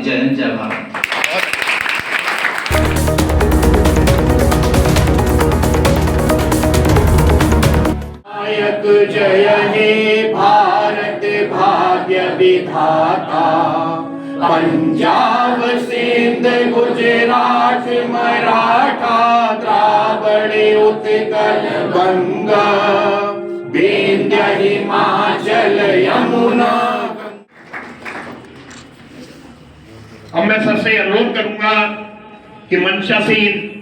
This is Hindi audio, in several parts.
जय हिंद, जय भारत। जय हे भारत भाग्य विधाता, पंजाब सिंध गुजरात मराठा द्राविड़ उत्कल गंगा, विंध्य हिमाचल यमुना। अब मैं सबसे अनुरोध करूंगा कि मंचासीन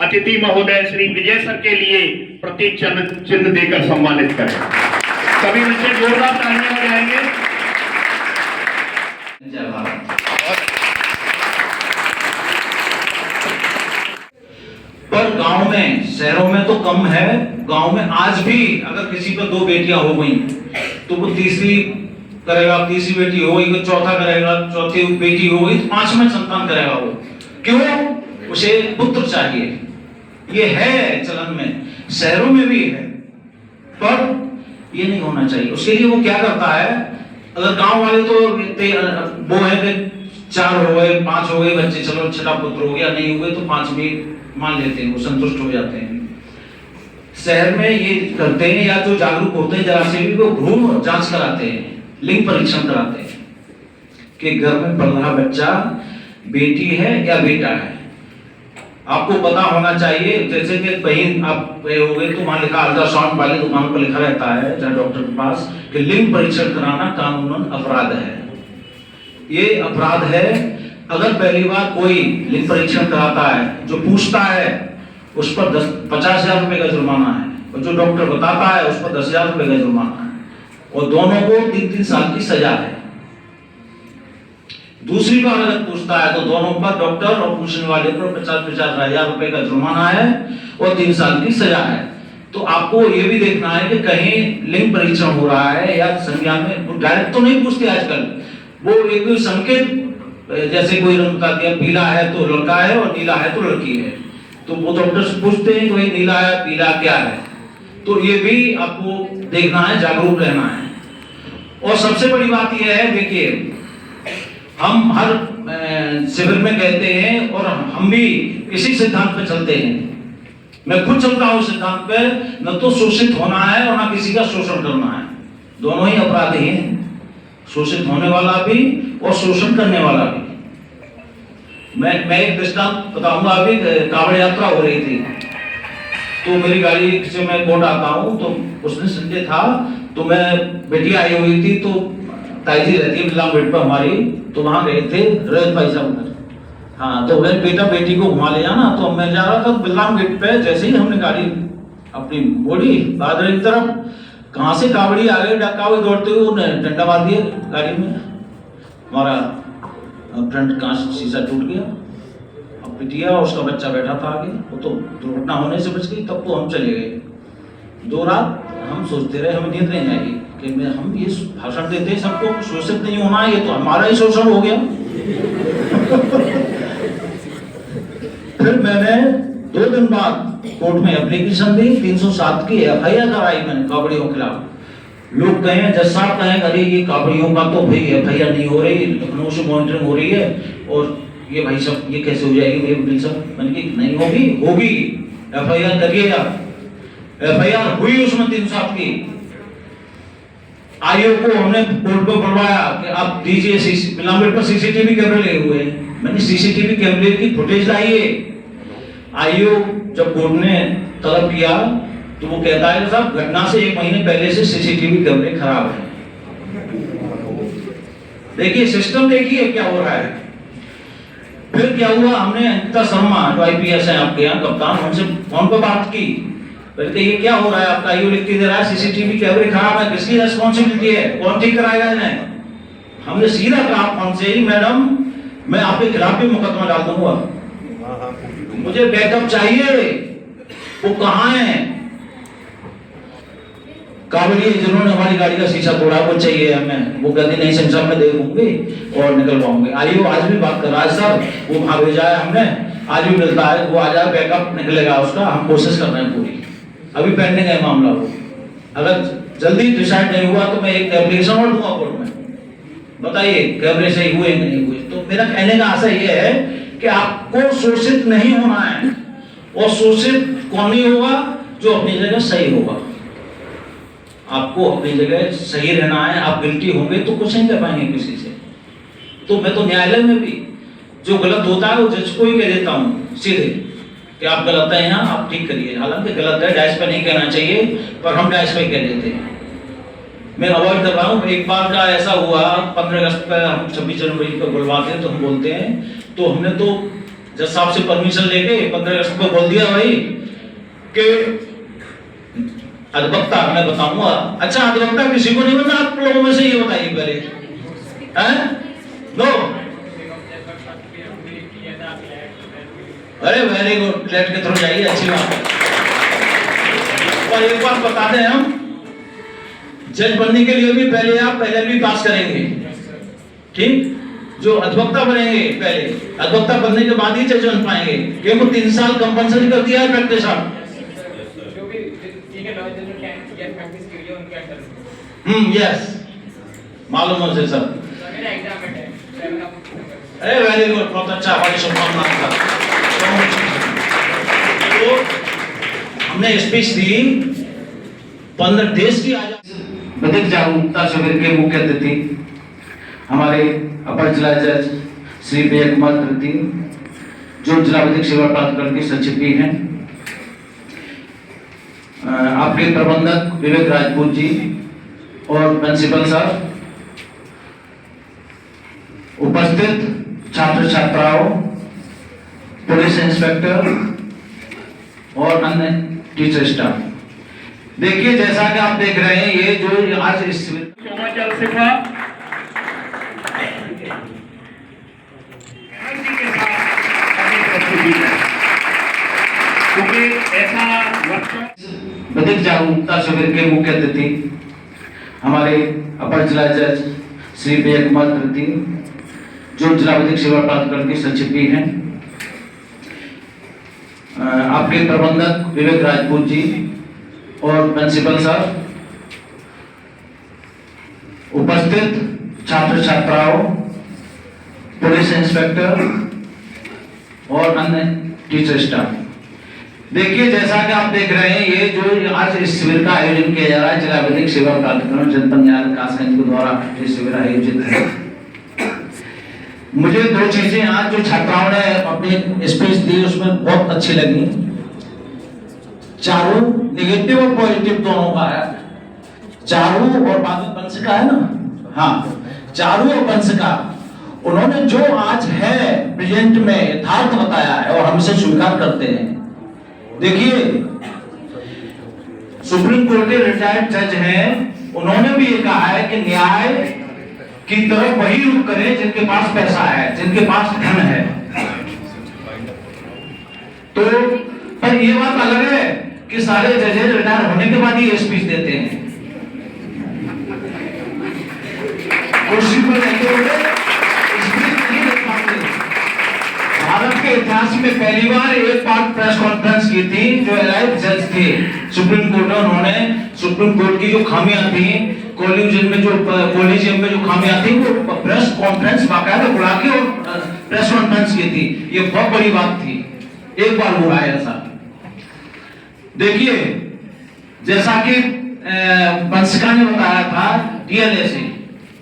अतिथि महोदय श्री विजय सर के लिए प्रतीक चिन्ह देकर सम्मानित करें। सभी बच्चे जोरदार तालियां बजाएंगे। जय भारत। पर गांव में, शहरों में तो कम है, गांव में आज भी अगर किसी पर 2 बेटियां हो गई तो वो तीसरी करेगा, तीसरी बेटी हो गई तो चौथा करेगा, चौथी बेटी हो गई तो 5वां संतान करेगा वो। क्यों? उसे पुत्र चाहिए। ये है चलन में, शहरों में भी है, पर ये नहीं होना चाहिए। उसके लिए वो क्या करता है, अगर गांव वाले तो वो है कि 4 हो गए, 5 हो गए बच्चे, चलो छठा पुत्र हो गया, नहीं हुए तो 5 भी मान लेते हैं, वो संतुष्ट हो जाते हैं। शहर में ये करते हैं, या जो जागरूक होते हैं जरा से भी, वो भ्रूण जांच कराते हैं, लिंग परीक्षण कराते हैं कि घर में पल रहा बच्चा बेटी है या बेटा है। आपको पता होना चाहिए, जैसे कि कहीं आप गए होंगे तो वहां लिखा, अल्ट्रासाउंड वाली दुकान पर लिखा रहता है जहां डॉक्टर के पास, कि लिंग परीक्षण कराना कानूनन अपराध है। ये अपराध है। अगर पहली बार कोई लिंग परीक्षण कराता है, जो पूछता है उस पर 50,000 रुपए का जुर्माना है, और जो डॉक्टर बताता है उस पर 10,000 रुपए का जुर्माना है, और दोनों को 3-3 साल की सजा है। दूसरी बार अगर पूछता है तो दोनों पर, डॉक्टर और पूछने वाले पर 50,000 रुपए का जुर्माना है और 3 साल की सजा है। तो आपको ये भी देखना है कि कहीं लिंग परीक्षण हो रहा है या संज्ञान में, डायरेक्ट तो नहीं पूछते आजकल, वो एक संकेत, जैसे कोई रंग बता दिया, पीला है तो लड़का है और नीला है तो लड़की है, तो वो डॉक्टर से पूछते हैं कि भाई नीला है पीला क्या है। तो ये भी आपको देखना है, जागरूक रहना है। और सबसे बड़ी बात यह है, देखिए हम हर शिविर में कहते हैं और हम भी इसी सिद्धांत पे चलते हैं। मैं खुद चलता हूं सिद्धांत पे, न तो शोषित होना है और न किसी का शोषण करना है। दोनों ही अपराधी हैं, शोषित होने वाला भी और शोषण करने वाला भी। मैं एक दृष्टांत बताऊंगा। अभी कांवड़ यात्रा हो रही थी, तो मेरी गाड़ी से मैं कोट आता हूं, तो उस दिन संडे था, तो मैं बेटी आई हुई थी, तो ताई जी रहती है बिल्लाम गेट पर हमारी, तो वहां गए थे रजत भाई साहब उधर। हाँ, तो मैं बेटा बेटी को घुमा ले जाना, तो मैं जा रहा था बिल्लाम गेट पे, जैसे ही हमने गाड़ी अपनी मोड़ी बादल की तरफ, कहां से कावड़ी आ गए, डका हुए दौड़ते हुए, उन्हें डंडा मार दिया गाड़ी में, हमारा फ्रंट कांच शीशा टूट गया। अब पिटिया उसका बच्चा बैठा था आगे, वो तो दुर्घटना होने से बच गई। तब तो हम चले गए। 2 रात हम सोचते रहे, हमें नींद नहीं आई कि हम ये भाषण देते हैं सबको शोषित नहीं होना, ये तो हमारा ही शोषण हो गया। फिर मैंने 2 दिन बाद कोर्ट में एप्लीकेशन दी, 307 की FIR कराई मैंने कावड़ियों के खिलाफ। लोग कहें, जज साहब कहें, अरे ये कावड़ियों का तो भाई FIR नहीं हो रही, लखनऊ से मॉनिटरिंग हो रही है, और ये भाई सब ये कैसे हो जाएगी भाई वकील साहब? मैंने कहा नहीं होगी, होगी, FIR करिए आप। FIR हुई उसमें 307 की। आयोग को हमने कोर्ट पे बुलवाया कि आप दीजिए, बिलामगढ़ पर CCTV कैमरे लगे हुए हैं। मैंने CCTV कैमरे की फुटेज लाइए। आयोग जब कोर्ट ने तलब किया तो वो कहता है साहब घटना से 1 महीने पहले से CCTV कैमरे खराब है। देखिए सिस्टम, देखिए क्या हो रहा है। फिर क्या हुआ, हमने अंकिता शर्मा जो IPS है आपके यहाँ कप्तान, उनसे फोन पर बात की। कहते ये क्या हो रहा है आपका, आयोग लिख के दे रहा है CCTV कैमरे खराब है, किसकी रेस्पॉन्सिबिलिटी है, कौन ठीक कराएगा इन्हें? हमने सीधा कहा फोन से ही, मैडम मैं आपके खिलाफ भी मुकदमा डाल दूंगा, मुझे बैकअप चाहिए। वो कहाँ है? कावड़िए जिन्होंने हमारी गाड़ी का शीशा तोड़ा वो चाहिए हमें। वो कहते नहीं सिंह साहब मैं देखूंगी और निकलवाऊंगी। आइए आज भी बात कर रहा है सर, वो वहां भेजा है हमने, आज भी मिलता है, वो आ जाए, बैकअप निकलेगा उसका, हम कोशिश कर रहे हैं पूरी। अभी पेंडिंग है मामला वो, अगर जल्दी डिसाइड नहीं हुआ तो मैं एक एप्लीकेशन और दूंगा कोर्ट में। बताइए कैमरे सही हुए नहीं हुए। तो मेरा कहने का आशय ये है कि आपको शोषित नहीं होना है, और शोषित कौन नहीं होगा? जो अपनी जगह सही होगा। आपको अपनी जगह सही रहना है। आप गिल्टी होंगे तो कुछ नहीं कर पाएंगे किसी से। तो मैं तो न्यायालय में भी जो गलत होता है वो जज को ही कह देता हूँ सीधे कि आप गलत है, यहाँ आप ठीक करिए। हालांकि गलत है, डाइस पे नहीं कहना चाहिए, पर हम डाइस पे कह देते हैं। मैं अवॉइड कर रहा हूँ। एक बार का ऐसा हुआ, 15 अगस्त पर हम 26 जनवरी को बुलवाते हैं तो हम बोलते हैं, तो हमने तो जज साहब से परमिशन लेके 15 अगस्त को बोल दिया भाई कि अधिवक्ता, मैं बताऊंगा। अच्छा, अधिवक्ता किसी को नहीं बनना आप लोगों में से, ये बताइए पहले, हैं? नो, अरे वेरी गुड, फ्लैट के थ्रू जाइए, अच्छी बात है। और एक बात बता दें, हम जज बनने के लिए भी पहले आप LLB पास करेंगे, ठीक? जो अधिवक्ता बनेंगे पहले, अधिवक्ता बनने के बाद ही जज बन पाएंगे, क्योंकि 3 साल कंपलसरी कर दिया है प्रैक्टिस। आप यस, मालूम हो सर। अरे वेरी गुड, बहुत अच्छा, हमारी शुभकामनाएं। तो हमने स्पीच दी 15 देश की आजादी विधिक जागरूकता शिविर के मुख्य अतिथि हमारे अपर जिला जज श्री विजय कुमार तृतीय, जो जिला विधिक सेवा प्राधिकरण के सचिव भी हैं, आपके प्रबंधक विवेक राजपूत जी और प्रिंसिपल साहब, उपस्थित छात्र छात्राओं, पुलिस इंस्पेक्टर और अन्य टीचर स्टाफ। देखिए, जैसा कि आप देख रहे हैं, ये जो आज इस समाचार सिखा क्योंकि ऐसा विधिक जागरूकता शिविर के मुख्य अतिथि हमारे अपर जिला जज श्री विजय कुमार तृतीय, जो जिला विधिक सेवा प्राधिकरण के सचिव भी हैं, आपके प्रबंधक विवेक राजपूत जी और प्रिंसिपल साहब, उपस्थित छात्र छात्राओं, पुलिस इंस्पेक्टर और अन्य टीचर स्टाफ। देखिए, जैसा कि आप देख रहे हैं, ये जो आज इस शिविर का आयोजन किया जा रहा है, जिला विधिक सेवा प्राधिकरण जनपद न्यायालय कासगंज के द्वारा ये शिविर आयोजित है। मुझे 2 चीजें आज जो छात्राओं ने अपनी स्पीच दी उसमें बहुत अच्छी लगी। चारू, नेगेटिव और पॉजिटिव दोनों का है। चारू और बाद में पंच का है ना, हाँ, चारू और पंच का उन्होंने जो आज है प्रेजेंट में यथार्थ बताया है और हम इसे स्वीकार करते हैं। देखिए, सुप्रीम कोर्ट के रिटायर्ड जज हैं, उन्होंने भी ये कहा है कि न्याय की तरफ वही रुख करें जिनके पास पैसा है, जिनके पास धन है। तो पर ये बात अलग है कि सारे जजेस रिटायर होने के बाद ही स्पीच देते हैं। कुर्सी पर रहते हुए स्पीच नहीं दे पाते। भारत के इतिहास में पहली बार एक बार प्रेस कॉन्फ्रेंस की थी, जो एलाइड जज थे सुप्रीम कोर्ट में, उन्होंने सुप्रीम कोर्ट की जो खामियां थी, कॉलेजियम में जो खामियां थी, वो प्रेस कॉन्फ्रेंस बाकायदा बुला के और प्रेस कॉन्फ्रेंस की थी। ये बहुत बड़ी बात थी, एक बार हुआ है ऐसा। देखिए, जैसा कि वंशिका ने बताया था, DLA से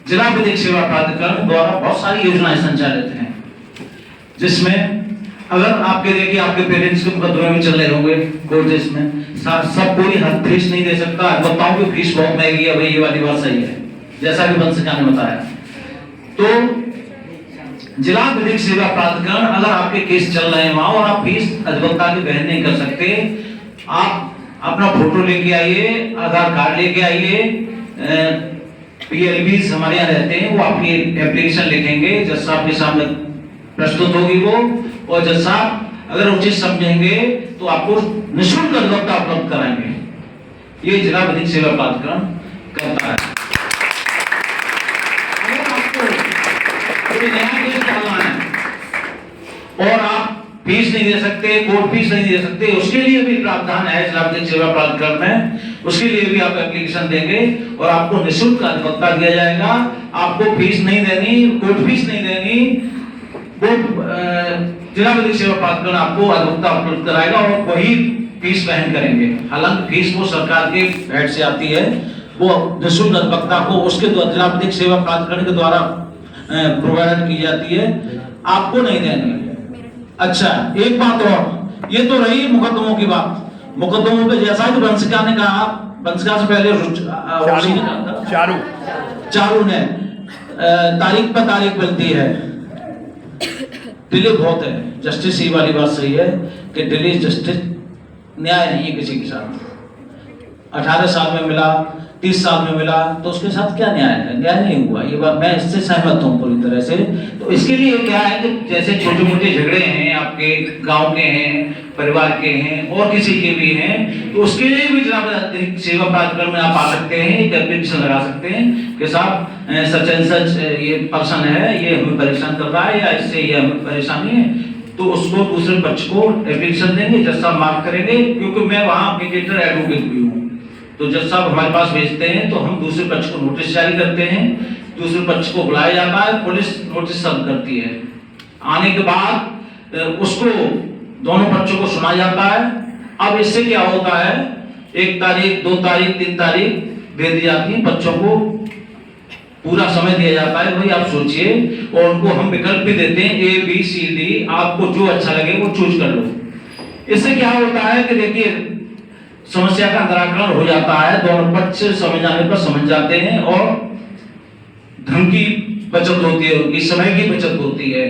जिला विधिक सेवा प्राधिकरण द्वारा बहुत सारी योजनाएं संचालित हैं, जिसमें अगर आपके देखिए आपके पेरेंट्स के मुकदमे में चल रहे होंगे कोर्ट्स में, सब कोई हर फीस नहीं दे सकता। बताऊं कि फीस बहुत महंगी है भाई, ये वाली बात सही है, जैसा कि वंशिका ने बताया। तो जिला विधिक सेवा प्राधिकरण, अगर आपके केस चल रहे हैं वहां और आप फीस अधिवक्ता की वहन नहीं कर सकते, आप अपना फोटो लेके आइए, आधार कार्ड लेके आइए। PLBs हमारे यहाँ रहते हैं, वो आपकी एप्लीकेशन लिखेंगे, जज साहब के सामने प्रस्तुत होगी वो, और जज साहब अगर उचित समझेंगे तो आपको निःशुल्क अधिवक्ता उपलब्ध कराएंगे। ये जिला विधिक सेवा प्राधिकरण करता है। अगर आपको कोई नया केस डालना है और आप फीस नहीं दे सकते, कोर्ट फीस नहीं दे सकते, उसके लिए भी प्रावधान है जिला विधिक सेवा प्राधिकरण में। उसके लिए भी आप एप्लीकेशन देंगे और आपको निःशुल्क अधिवक्ता दिया जाएगा। आपको फीस नहीं देनी, कोर्ट फीस नहीं देनी, वो जिला विधिक सेवा प्राधिकरण आपको अधिवक्ता उपलब्ध कराएगा और वही फीस वहन करेंगे। हालांकि फीस वो सरकार के हेड से आती है, वो निःशुल्क अधिवक्ता को उसके द्वारा जिला विधिक सेवा प्राधिकरण के द्वारा प्रोवाइड की जाती है, आपको नहीं देंगे। अच्छा, एक बात और, ये तो रही मुकदमों की बात। मुकदमों पे जैसा कि वंशिका ने कहा, वंशिका से पहले चारू ने तारीख पर तारीख मिलती है, डिले बहुत है। जस्टिस ये वाली बात सही है कि डिले जस्टिस न्याय नहीं है किसी के साथ। 18 साल में मिला, 30 साल में मिला, तो उसके साथ क्या न्याय है? न्याय नहीं हुआ। ये बात मैं इससे सहमत हूँ पूरी तरह से। तो इसके लिए क्या है कि जैसे छोटे मोटे झगड़े हैं, आपके गांव के हैं, परिवार के हैं और किसी के भी हैं, तो उसके लिए भी जिला विधिक सेवा प्राधिकरण में आप आ सकते हैं, एक एप्लीकेशन लगा सकते हैं कि साहब सच एंड सच ये पर्सन है, ये हमें परेशान कर रहा है या इससे ये हमें परेशानी है, तो उसको दूसरे पक्ष को एप्लीकेशन देंगे, जज साहब मार्क करेंगे। क्योंकि मैं वहाँ मीडिएटर एडवोकेट भी हूँ, तो जज साहब हमारे पास भेजते हैं, तो हम दूसरे पक्ष को नोटिस जारी करते हैं, दूसरे पक्ष को बुलाया जाता है, पुलिस नोटिस सर्व करती है। आने के बाद उसको दोनों पक्षों को सुना जाता है। अब इससे क्या होता है, 1 तारीख, 2 तारीख, 3 तारीख दे दी जाती है, बच्चों को पूरा समय दिया जाता है। भाई आप सोचिए, और उनको हम विकल्प भी देते हैं A, B, C, D, आपको जो अच्छा लगे वो चूज कर लो। इससे क्या होता है कि देखिए समस्या का निराकरण हो जाता है, दोनों पक्ष समझ आने पर समझ जाते हैं और धन की बचत होती है, उनकी समय की बचत होती है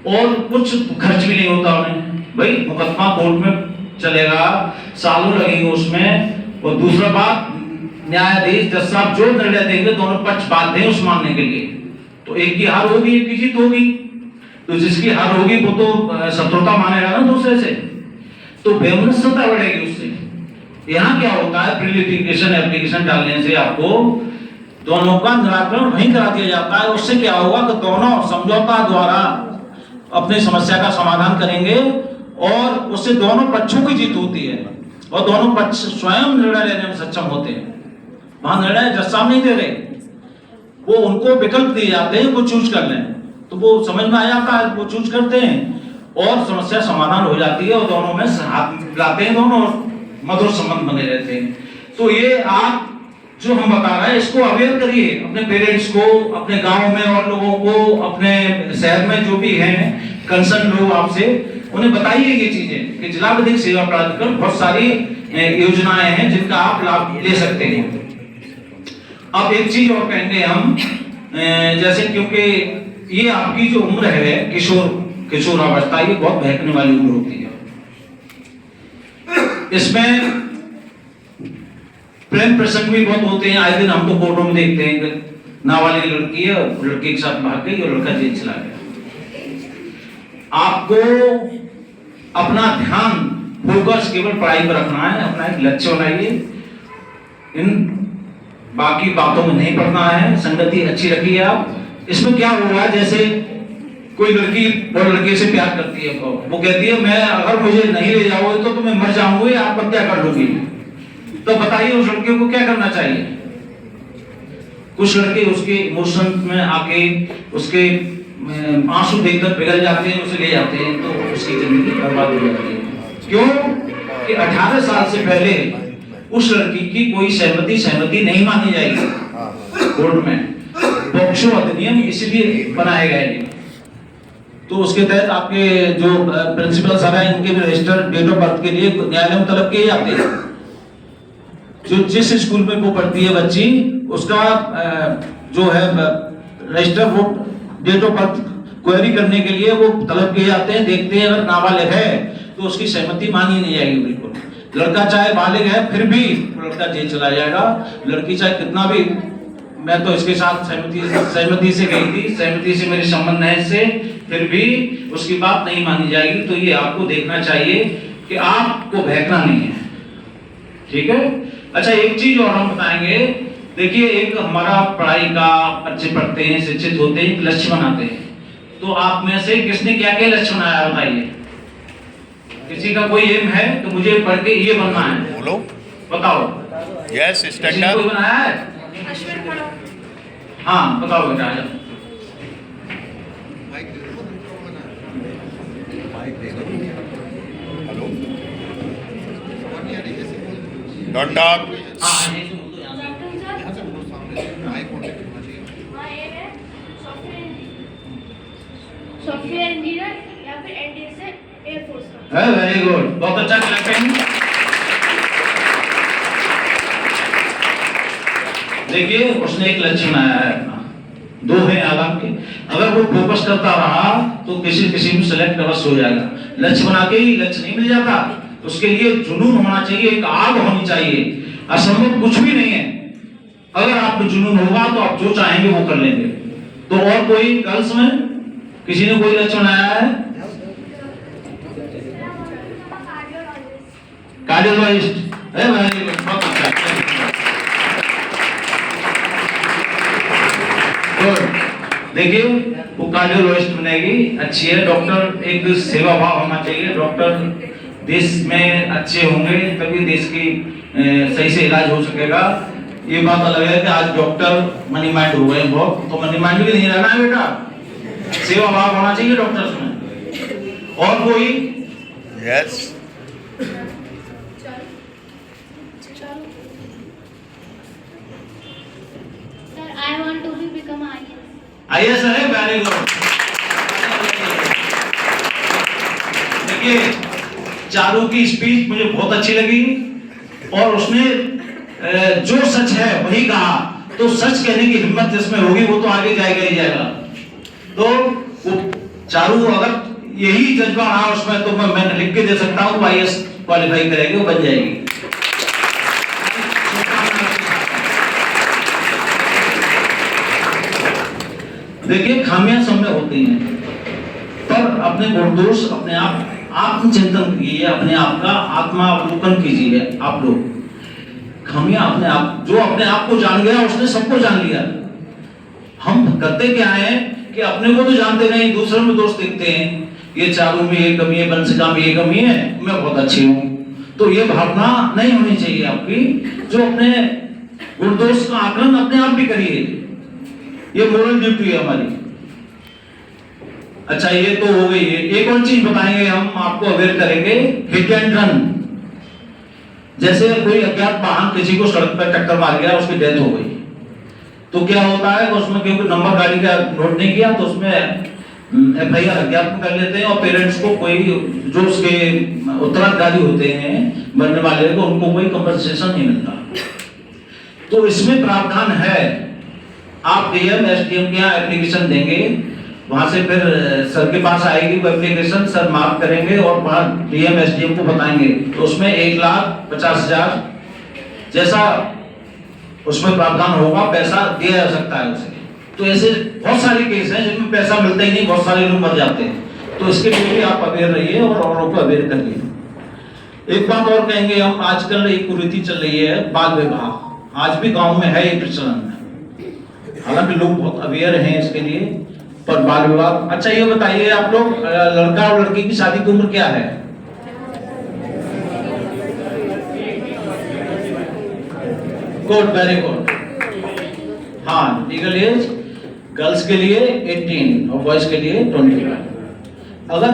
और कुछ खर्च भी नहीं होता उन्हें। भाई मुकदमा कोर्ट में चलेगा, सालों लगेंगे उसमें। और दूसरा बात, न्यायाधीश जज साहब जो निर्णय देंगे दोनों पक्ष बाध्य हैं उस मानने के लिए। तो एक की हार होगी, एक की जीत होगी, तो जिसकी हार होगी वो तो शत्रुता मानेगा ना दूसरे से, तो बेमनस्यता बढ़ेगी उससे। यहाँ क्या होता है, प्री लिटिगेशन एप्लीकेशन डालने से आपको दोनों का निराकरण वहीं करा दिया जाता है। उससे क्या होगा कि दोनों समझौता द्वारा अपनी समस्या का समाधान करेंगे और उससे दोनों पक्षों की जीत होती है और दोनों पक्ष स्वयं निर्णय लेने में सक्षम होते हैं। वहां निर्णय जज साहब नहीं दे रहे, वो उनको विकल्प दिए जाते हैं, वो चूज कर लें, तो वो समझ में आ जाता है, वो चूज करते हैं और समस्या समाधान हो जाती है और दोनों में हाथ मिलाते हैं, दोनों मधुर संबंध बने रहते हैं। तो ये आप जो हम बता रहे हैं इसको अवेयर करिए अपने पेरेंट्स को, अपने गांव में और लोगों को, अपने शहर में जो भी हैं कंसर्न लोग आपसे, उन्हें बताइए ये चीजें कि जिला विधिक सेवा प्राधिकरण बहुत सारी योजनाएं हैं जिनका आप लाभ ले सकते हैं। अब एक चीज और कहेंगे हम, जैसे क्योंकि ये आपकी जो उम्र है किशोरावस्था, ये बहुत बहकने वाली उम्र होती है। इसमें प्रेम प्रसंग भी बहुत होते हैं, आए दिन हम तो कोर्टों में देखते हैं कि नाबालिग लड़की है और लड़के के साथ भाग गई और लड़का जेल चला गया। आपको अपना ध्यान फोकस केवल पढ़ाई पर रखना है, अपना एक लक्ष्य बनाइए, इन बाकी बातों में नहीं पढ़ना है, संगति अच्छी रखिए आप। इसमें क्या होगा, जैसे कोई लड़की और लड़के से प्यार करती है, वो कहती है मैं अगर मुझे नहीं ले जाओगे तो मैं मर जाऊंगी, आत्महत्या कर लूंगी, तो बताइए उस लड़के को क्या करना चाहिए? कुछ लड़के उसके इमोशन में आके उसके आंसू देखकर पिघल जाते हैं, उसे ले जाते हैं, तो उसकी जिंदगी बर्बाद हो जाती है। क्यों कि 18 साल से पहले उस लड़की की कोई सहमति नहीं मानी जाएगी कोर्ट में। पॉक्सो अधिनियम इसलिए बनाए गए हैं, तो उसके तहत आपके जो प्रिंसिपल सर हैं इनके भी रजिस्टर डेट ऑफ बर्थ के लिए न्यायालय में तलब किए जाते हैं। जो जिस स्कूल में वो पढ़ती है बच्ची, उसका जो है रजिस्टर, वो डेट ऑफ बर्थ क्वेरी करने के लिए वो तलब किए जाते हैं, देखते हैं अगर नाबालिग है तो उसकी सहमति मानी नहीं जाएगी बिल्कुल। लड़का चाहे बालिग है फिर भी लड़का जेल चला जाएगा, लड़की चाहे कितना भी, मैं तो इसके साथ सहमति से गई थी, सहमति से मेरे संबंध है इससे, फिर भी उसकी बात नहीं मानी जाएगी। तो ये आपको देखना चाहिए कि आपको बहकना नहीं है, ठीक है। अच्छा, एक चीज और हम बताएंगे, देखिए एक हमारा पढ़ाई का, अच्छे पढ़ते हैं, शिक्षित होते हैं, लक्ष्य बनाते हैं, तो आप में से किसने क्या क्या लक्ष्य बनाया बताइए? किसी का कोई एम है तो मुझे पढ़ के ये बनना है, बोलो बताओ। यस, स्टैंड कोई बनाया है? हाँ बताओ बेटा। डॉट डॉट हाँ ये तो बोल दो यहाँ से। सॉफ्टवेयर इंजीनियर या फिर एनडीए से एयरफोर्स का। है वेरी गुड, बहुत अच्छा क्लैपिंग। देखिए उसने एक लक्ष्य बनाया है अपना, दो है आलम के, अगर वो फोकस करता रहा तो किसी में सेलेक्ट अवश्य हो जाएगा। लक्ष्य बना के ही लक्ष्य नहीं मिल जाता, उसके लिए जुनून होना चाहिए, एक आग होनी चाहिए। असंभव कुछ भी नहीं है, अगर आपको जुनून होगा तो आप जो चाहेंगे वो कर लेंगे। तो और कोई गर्ल्स में किसी ने कोई लक्ष्य बनाया है? कार्डियोलॉजिस्ट है, वेरी गुड, बहुत अच्छा। देखिए वो कार्डियोलॉजिस्ट बनेगी, अच्छी है। डॉक्टर एक सेवा भाव होना चाहिए, डॉक्टर देश में अच्छे होंगे तभी देश की सही से इलाज हो सकेगा। ये बात अलग है कि आज डॉक्टर मनी माइंड हो गए बहुत, तो मनी माइंड भी नहीं रहना है बेटा, सेवा भाव होना चाहिए डॉक्टर्स में। और कोई? Yes sir I want to be become IAS है, वेरी गुड। देखिए चारू की स्पीच मुझे बहुत अच्छी लगी और उसने जो सच है वही कहा, तो सच कहने की हिम्मत जिसमें होगी वो तो आगे जाएगा ही जाएगा। तो वो चारू अगर यही जज्बा रहा उसमें तो मैं लिख के दे सकता हूँ, आईएएस क्वालिफाई करेगी, वो बन जाएगी। देखिए खामियां सब में होती हैं, पर अपने गुण दोष अपने आप आत्मचिंतन कीजिए, अपने आप का आत्मावलोकन कीजिए। आप लोग खामियां अपने आप, जो अपने आप को जान गया उसने सबको जान लिया। हम करते क्या है कि अपने को तो जानते नहीं, दूसरों में दोष देखते हैं, ये चारू में ये कमी है, बंसिका में ये कमी है, मैं बहुत अच्छी हूँ। तो ये भावना नहीं होनी चाहिए आपकी, जो अपने गुण दोष का आकलन अपने आप भी करिए, ये मोरल ड्यूटी है हमारी। अच्छा ये तो हो गई है, एक और चीज बताएंगे हम आपको, अवेयर करेंगे, हिट एंड रन। जैसे कोई अज्ञात वाहन किसी को सड़क पर टक्कर मार गया, उसकी डेथ हो गई, तो क्या होता है उसमें क्योंकि नंबर गाड़ी का नोट नहीं किया तो उसमें एफआईआर अज्ञात कर लेते हैं, और पेरेंट्स को कोई जो उसके उत्तराधिकारी होते हैं मरने वाले को, उनको कोई कंपनसेशन नहीं मिलता। तो इसमें प्रावधान है, आप डीएम एसडीएम के यहाँ एप्लीकेशन देंगे, वहां से फिर सर के पास आएगी वो एप्लीकेशन, सर मार्क करेंगे और वहां डीएम एसडीएम को बताएंगे, तो उसमें 1,50,000 जैसा उसमें प्रावधान होगा, पैसा दिया जा सकता है उसे। तो ऐसे बहुत सारे केस हैं जिनमें पैसा मिलता ही नहीं, बहुत सारे लोग मर जाते हैं। तो इसके लिए भी आप अवेयर रहिए और औरों को अवेयर करिए। एक बात और कहेंगे हम, आजकल एक कुरीति चल रही है बाल विवाह, आज भी गांव में है ये प्रचलन, हालांकि लोग बहुत अवेयर हैं इसके लिए, पर बाल विवाह। अच्छा ये बताइए आप लोग, लड़का और लड़की की शादी की उम्र क्या है? Good, very good. हाँ, लीगल एज गर्ल्स के लिए 18 और बॉयज के लिए 25। अगर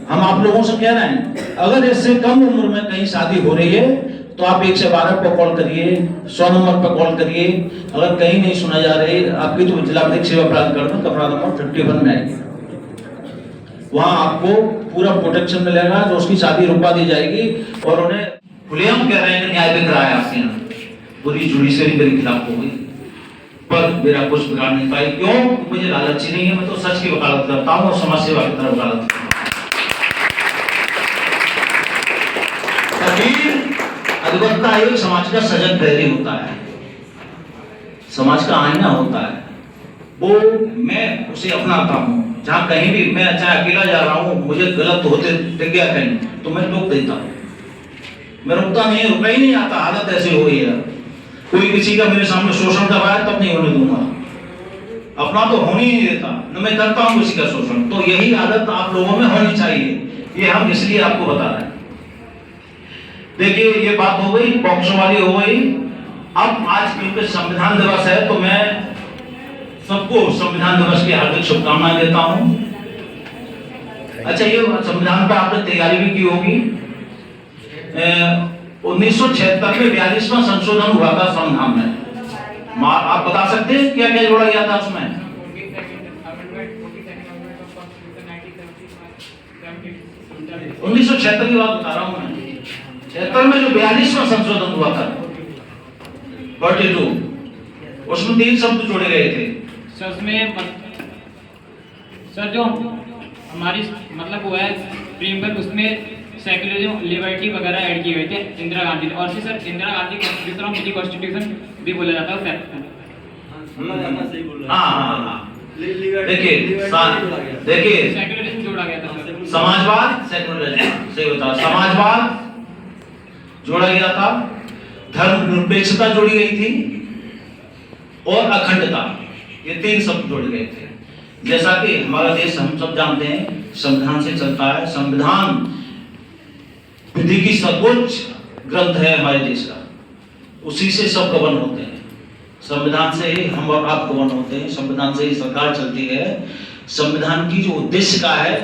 हम आप लोगों से कह रहे हैं, अगर इससे कम उम्र में कहीं शादी हो रही है तो आप 112 पर कॉल करिए, 100 नंबर पर कॉल करिए। अगर कहीं नहीं सुना जा रही आपकी, तो जिला विधिक सेवा प्राधिकरण कपड़ा नंबर 51 में आएगी, वहां आपको पूरा प्रोटेक्शन मिलेगा, जो उसकी शादी रुकवा दी जाएगी। और उन्हें खुलेआम कह रहे हैं कि न्याय बिक रहा है आपके यहाँ, पूरी जुडिशरी मेरे खिलाफ हो गई, पर मेरा कुछ बिगाड़ नहीं पाई। क्यों? मुझे लालची नहीं है, मैं तो सच की वकालत करता हूँ और समाज सेवा की तरफ वकालत करता हूँ। अधिवक्ता एक समाज का सजग प्रहरी होता है, समाज का आईना होता है, वो मैं उसे अपनाता हूँ। जहाँ कहीं भी मैं चाहे अकेला जा रहा हूँ, मुझे गलत होते दिख गया कहीं तो मैं रोक देता हूँ, मैं रुकता नहीं, रुका ही नहीं आता। आदत ऐसी हो गई है, कोई किसी का मेरे सामने शोषण कर रहा है तब नहीं होने दूंगा, अपना तो होने ही नहीं देता, न मैं करता हूँ किसी का शोषण। तो यही आदत आप लोगों में होनी चाहिए, ये हम इसलिए आपको बता रहे हैं। देखिए ये बात हो गई, पॉक्सो वाली हो गई। अब आज क्योंकि संविधान दिवस है तो मैं सबको संविधान दिवस की हार्दिक शुभकामनाएं देता हूं। अच्छा, ये संविधान पे आपने तैयारी भी की होगी। 1976 में 42वां संशोधन हुआ था संविधान में। आप बता सकते हैं क्या क्या जोड़ा गया था उसमें? 1976 की बात बता रहा हूं मैं। 76 में जो 42वां संशोधन हुआ था 42, उसमें 3 शब्द जोड़े गए थे। सर उसमें सर जो हमारी मतलब वो है प्रीएम्बल, उसमें सेक्युलरिज्म, लिबर्टी वगैरह ऐड किए गए थे इंदिरा गांधी ने। और फिर सर इंदिरा गांधी कॉन्स्टिट्यूशन और मिनी कॉन्स्टिट्यूशन भी बोला जाता है। हाँ, देखिए सेक्युलरिज्म जोड़ा गया था सर। समाजवाद, सेक्युलरिज्म सही होता, समाजवाद जोड़ा गया था, धर्मनिरपेक्षता जोड़ी गई थी और अखंडता, ये 3 शब्द जोड़े गए थे। जैसा कि हमारा देश हम सब जानते हैं संविधान से चलता है। संविधान विधि की सर्वोच्च ग्रंथ है हमारे देश का, उसी से सब गवर्न होते हैं। संविधान से ही हम और आप गवर्न होते हैं, संविधान से ही सरकार चलती है। संविधान की जो उद्देश्य का है,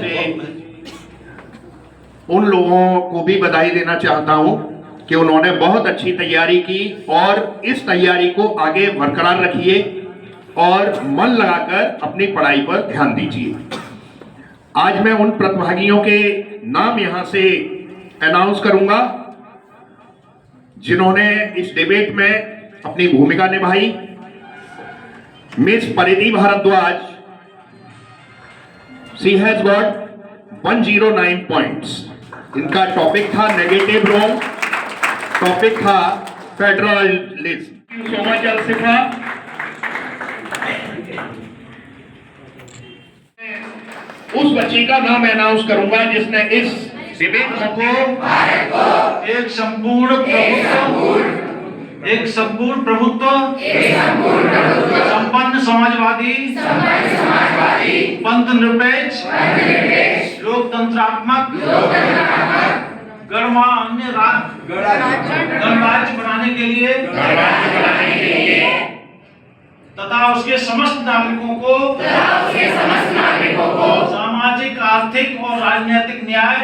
उन लोगों को भी बधाई देना चाहता हूं कि उन्होंने बहुत अच्छी तैयारी की और इस तैयारी को आगे बरकरार रखिए और मन लगाकर अपनी पढ़ाई पर ध्यान दीजिए। आज मैं उन प्रतिभागियों के नाम यहां से अनाउंस करूंगा जिन्होंने इस डिबेट में अपनी भूमिका निभाई। Miss Paridhi Bhardwaj, she has got 109 points. इनका टॉपिक था नेगेटिव रोल, टॉपिक था फेडरलिज्म। So much Alsifa. उस बच्ची का नाम अनाउंस करूंगा जिसने इस डिबेट को एक संपूर्ण प्रभुत्व, संपन्न समाजवादी, पंथ निरपेक्ष, लोकतंत्रात्मक, गणराज्य बनाने के लिए तथा उसके समस्त नागरिकों को सामाजिक, आर्थिक और राजनीतिक न्याय,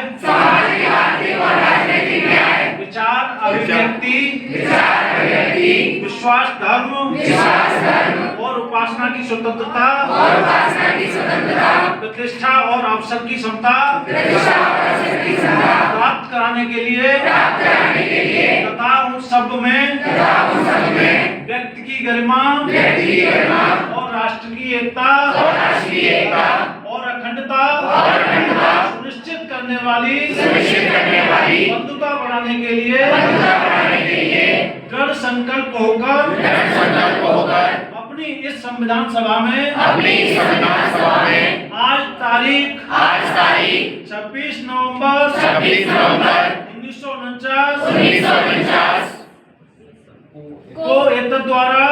विचार अभिव्यक्ति, विश्वास, धर्म और उपासना की स्वतंत्रता, प्रतिष्ठा और अवसर की समता प्राप्त कराने के लिए तथा उन सब में व्यक्ति की गरिमा और राष्ट्र की एकता और अखंडता सुनिश्चित करने वाली बंधुता बढ़ाने के लिए दृढ़ संकल्प होकर अपनी इस संविधान सभा में आज तारीख 26 नवंबर 1949 को एतद द्वारा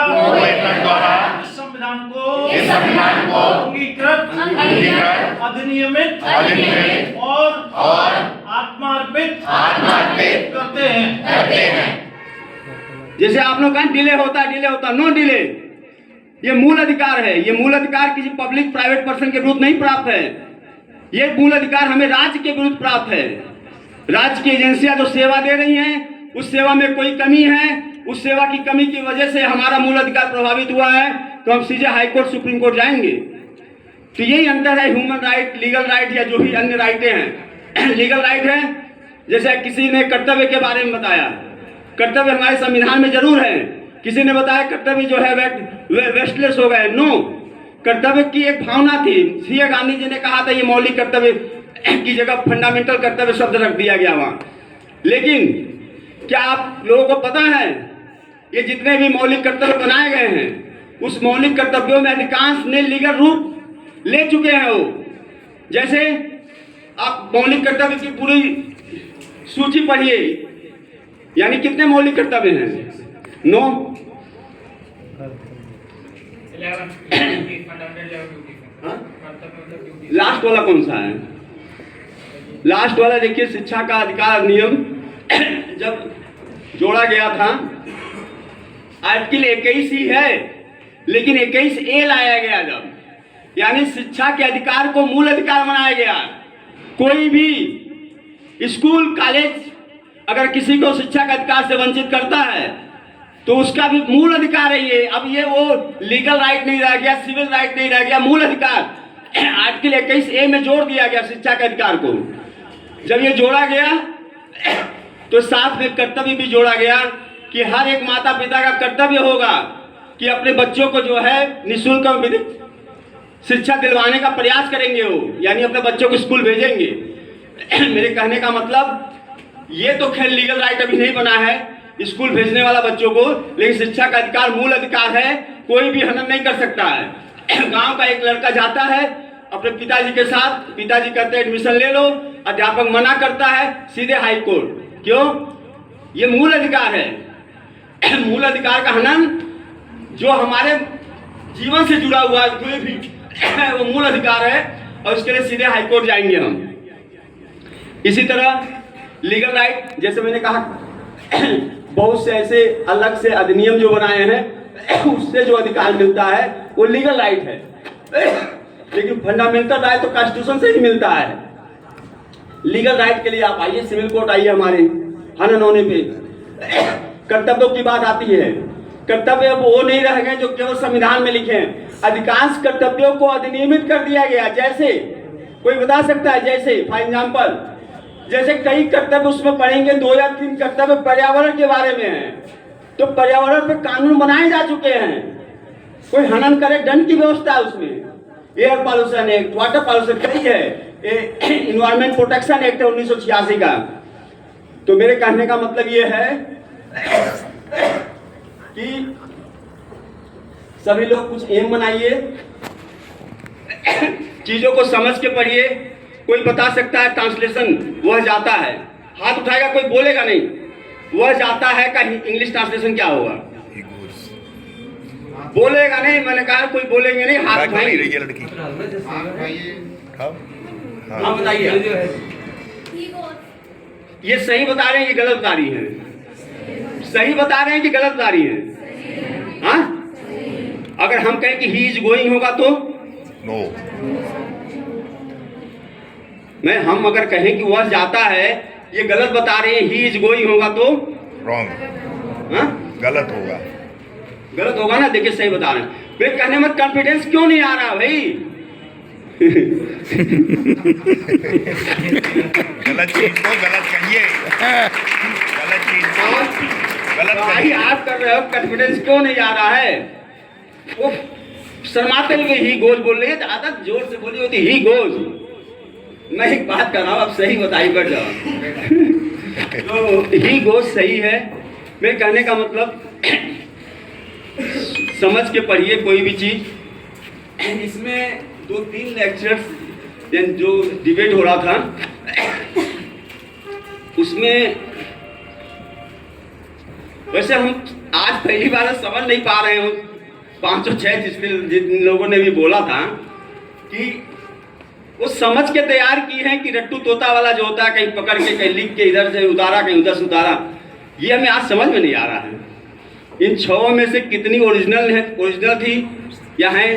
इस संविधान को अंगीकृत, अधिनियमित और आत्मार्पित करते हैं। जैसे आप लोग कहें डिले होता, नो डिले। ये मूल अधिकार है। ये मूल अधिकार किसी पब्लिक प्राइवेट पर्सन के विरुद्ध नहीं प्राप्त है। ये मूल अधिकार हमें राज्य के विरुद्ध प्राप्त है। राज्य की एजेंसियां जो सेवा दे रही हैं, उस सेवा में कोई कमी है, उस सेवा की कमी की वजह से हमारा मूल अधिकार प्रभावित हुआ है, तो हम सीधे हाई कोर्ट, सुप्रीम कोर्ट जाएंगे। तो यही अंतर है ह्यूमन राइट, लीगल राइट या जो भी अन्य राइटें हैं। लीगल राइट है, जैसे किसी ने कर्तव्य के बारे में बताया, कर्तव्य हमारे संविधान में जरूर है। किसी ने बताया कर्तव्य जो है वेस्टलेस हो गए। नो, कर्तव्य की एक भावना थी। श्री गांधी जी ने कहा था ये मौलिक कर्तव्य की जगह फंडामेंटल कर्तव्य शब्द रख दिया गया वहां। लेकिन क्या आप लोगों को पता है ये जितने भी मौलिक कर्तव्य बनाए गए हैं, उस मौलिक कर्तव्यों में अधिकांश ने लीगल रूप ले चुके हैं। वो जैसे आप मौलिक कर्तव्य की पूरी सूची पढ़िए, यानी कितने मौलिक कर्तव्य हैं? 9। लास्ट वाला कौन सा है? लास्ट वाला देखिए, शिक्षा का अधिकार अधिनियम जब जोड़ा गया था, आर्टिकल 21 ही है, लेकिन 21A लाया गया जब, यानी शिक्षा के अधिकार को मूल अधिकार बनाया गया। कोई भी स्कूल कॉलेज अगर किसी को शिक्षा के अधिकार से वंचित करता है तो उसका भी मूल अधिकार है ये। अब ये वो लीगल राइट नहीं रह गया, सिविल राइट नहीं रह गया, मूल अधिकार आर्टिकल 21A में जोड़ दिया गया शिक्षा के अधिकार को। जब ये जोड़ा गया तो साथ में कर्तव्य भी जोड़ा गया कि हर एक माता पिता का कर्तव्य होगा कि अपने बच्चों को जो है निःशुल्क और विधिक शिक्षा दिलवाने का प्रयास करेंगे वो, यानी अपने बच्चों को स्कूल भेजेंगे। मेरे कहने का मतलब ये तो खैर लीगल राइट अभी नहीं बना है स्कूल भेजने वाला बच्चों को, लेकिन शिक्षा का अधिकार मूल अधिकार है, कोई भी हनन नहीं कर सकता है। गांव का एक लड़का जाता है अपने पिताजी के साथ, पिताजी कहते हैं एडमिशन ले लो, अध्यापक मना करता है, सीधे हाई कोर्ट। क्यों? ये मूल अधिकार है। मूल अधिकार का हनन जो हमारे जीवन से जुड़ा हुआ है कोई भी वो मूल अधिकार है और उसके लिए सीधे हाई कोर्ट जाएंगे हम। इसी तरह लीगल राइट, जैसे मैंने कहा बहुत से ऐसे अलग से अधिनियम जो बनाए हैं उससे जो अधिकार मिलता है वो लीगल राइट है, लेकिन फंडामेंटल राइट तो कॉन्स्टिट्यूशन से ही मिलता है। लीगल राइट के लिए आप आइए, सिविल कोर्ट आइए हमारे हनन होने पे। कर्तव्यों की बात आती है, कर्तव्य अब वो नहीं रह गए जो केवल संविधान में लिखे हैं। अधिकांश कर्तव्यों को अधिनियमित कर दिया गया। जैसे कोई बता सकता है, जैसे फॉर एग्जाम्पल जैसे कई कर्तव्य उसमें पढ़ेंगे, 2 या 3 कर्तव्य पर्यावरण के बारे में है, तो पर्यावरण पे कानून बनाए जा चुके हैं। कोई हनन करे दंड की व्यवस्था है उसमें। Air pollution act, water pollution कई है, इन्वायरमेंट प्रोटेक्शन एक्ट है 1986 का। तो मेरे कहने का मतलब ये है कि सभी लोग कुछ एम बनाइए, चीजों को समझ के पढ़िए। कोई बता सकता है ट्रांसलेशन, वह जाता है, हाथ उठाएगा, कोई बोलेगा नहीं, वह जाता है का इंग्लिश ट्रांसलेशन क्या होगा? बोलेगा नहीं, मैंने कहा कोई बोलेंगे नहीं, हाथ उठाएंगे। हाँ बताइए, ये सही बता रहे हैं कि गलत बता रही है? सही बता रहे हैं कि गलत बता रही है? हाँ, अगर हम कहें कि ही इज गोइंग होगा तो नो। हम अगर कहें कि वह जाता है, ये गलत बता रहे हैं, ही इज गोइंग होगा तो रॉन्ग। हाँ, गलत होगा। गलत होगा ना। देखिए सही बता रहे हैं। वे कहने में कॉन्फिडेंस क्यों नहीं आ रहा भाई? गलत चीज को गलत कहिए, गलत चीज को गलत कहिए। आप कर रहे हो, कॉन्फिडेंस क्यों नहीं आ रहा है? वो शर्माते हुए ही गोज बोल रही है, ज्यादा जोर से बोली होती ही गोज। मैं एक बात कर रहा हूँ, अब सही बताई कर जाओ। तो ही गोज सही है। मेरे कहने का मतलब समझ के पढ़िए कोई भी चीज। इसमें 2-3 लेक्चर्स जो डिबेट हो रहा था उसमें वैसे हम आज पहली बार समझ नहीं पा रहे हो। 5-6 जिन लोगों ने भी बोला था कि वो समझ के तैयार की है कि रट्टू तोता वाला जो होता है, कहीं पकड़ के कहीं लिख के इधर से उतारा कहीं उधर से उतारा, ये हमें आज समझ में नहीं आ रहा है। इन 6 में से कितनी ओरिजिनल है, ओरिजिनल थी या है,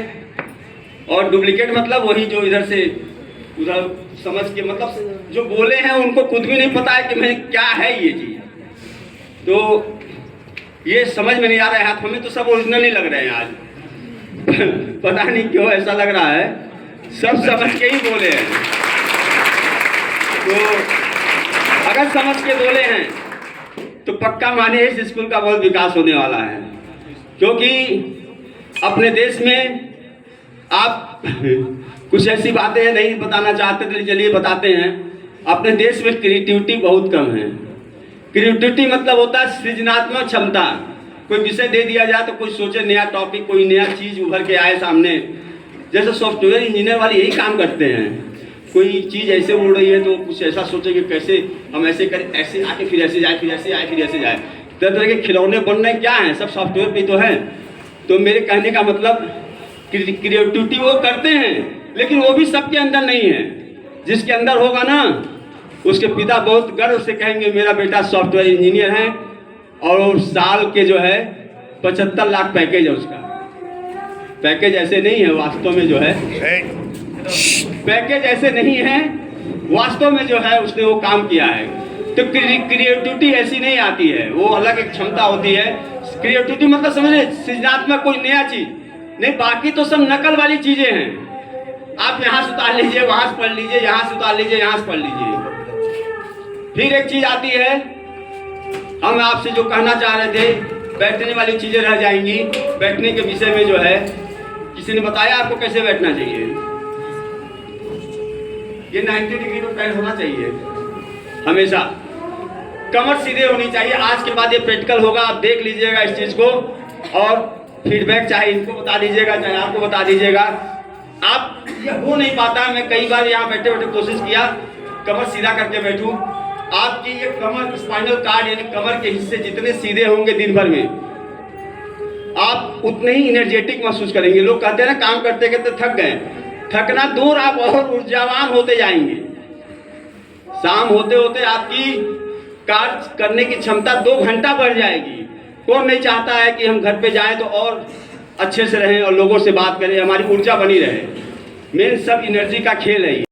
और डुप्लीकेट मतलब वही जो इधर से उधर समझ के मतलब जो बोले हैं उनको खुद भी नहीं पता है कि मैं क्या है ये चीज। तो ये समझ में नहीं आ रहा है। हमें तो सब ओरिजिनल ही लग रहे हैं आज। पता नहीं क्यों ऐसा लग रहा है, सब समझ के ही बोले हैं। तो अगर समझ के बोले हैं तो पक्का माने इस स्कूल का बहुत विकास होने वाला है, क्योंकि अपने देश में आप कुछ ऐसी बातें नहीं बताना चाहते तो चलिए बताते हैं। अपने देश में क्रिएटिविटी बहुत कम है। क्रिएटिविटी मतलब होता है सृजनात्मक क्षमता। कोई विषय दे दिया जाए तो कोई सोचे नया टॉपिक, कोई नया चीज उभर के आए सामने। जैसे सॉफ्टवेयर इंजीनियर वाले यही काम करते हैं। कोई चीज ऐसे उड़ रही है तो कुछ ऐसा सोचे कि कैसे हम ऐसे करें, ऐसे आके फिर ऐसे जाए, फिर ऐसे आए, फिर ऐसे जाए। तरह तरह के खिलौने बन रहे क्या हैं, सब सॉफ्टवेयर पे तो है। तो मेरे कहने का मतलब क्रिएटिविटी वो करते हैं, लेकिन वो भी सबके अंदर नहीं है। जिसके अंदर होगा ना, उसके पिता बहुत गर्व से कहेंगे मेरा बेटा सॉफ्टवेयर इंजीनियर है, और साल के जो है 75 लाख पैकेज है उसका। पैकेज ऐसे नहीं है वास्तव में, जो है पैकेज ऐसे नहीं है वास्तव में जो है उसने वो काम किया है। तो क्रिएटिविटी ऐसी नहीं आती है, वो अलग एक क्षमता होती है। क्रिएटिविटी मतलब समझे सृजनात्मक कोई नया चीज नहीं, बाकी तो सब नकल वाली चीजें हैं। आप यहाँ से उतार लीजिए, वहां से पढ़ लीजिए, यहाँ से उतार लीजिए, यहाँ से पढ़ लीजिए। फिर एक चीज आती है, हम आपसे जो कहना चाह रहे थे, बैठने वाली चीजें रह जाएंगी। बैठने के विषय में जो है किसी ने बताया आपको कैसे बैठना चाहिए। ये 90 डिग्री पे पैर होना चाहिए हमेशा, कमर सीधे होनी चाहिए। आज के बाद ये प्रैक्टिकल होगा, आप देख लीजिएगा इस चीज को और फीडबैक चाहे इनको बता दीजिएगा चाहे आपको बता दीजिएगा। आप ये हो नहीं पाता, मैं कई बार यहाँ बैठे बैठे कोशिश किया कमर सीधा करके बैठूं। आपकी ये कमर स्पाइनल कार्ड यानी कमर के हिस्से जितने सीधे होंगे दिन भर में, आप उतने ही एनर्जेटिक महसूस करेंगे। लोग कहते हैं ना काम करते करते थक गए, थकना दूर, आप और ऊर्जावान होते जाएंगे। शाम होते होते आपकी कार्य करने की क्षमता 2 घंटा बढ़ जाएगी। कौन नहीं चाहता है कि हम घर पे जाएं तो और अच्छे से रहें और लोगों से बात करें, हमारी ऊर्जा बनी रहे। मेन सब एनर्जी का खेल है।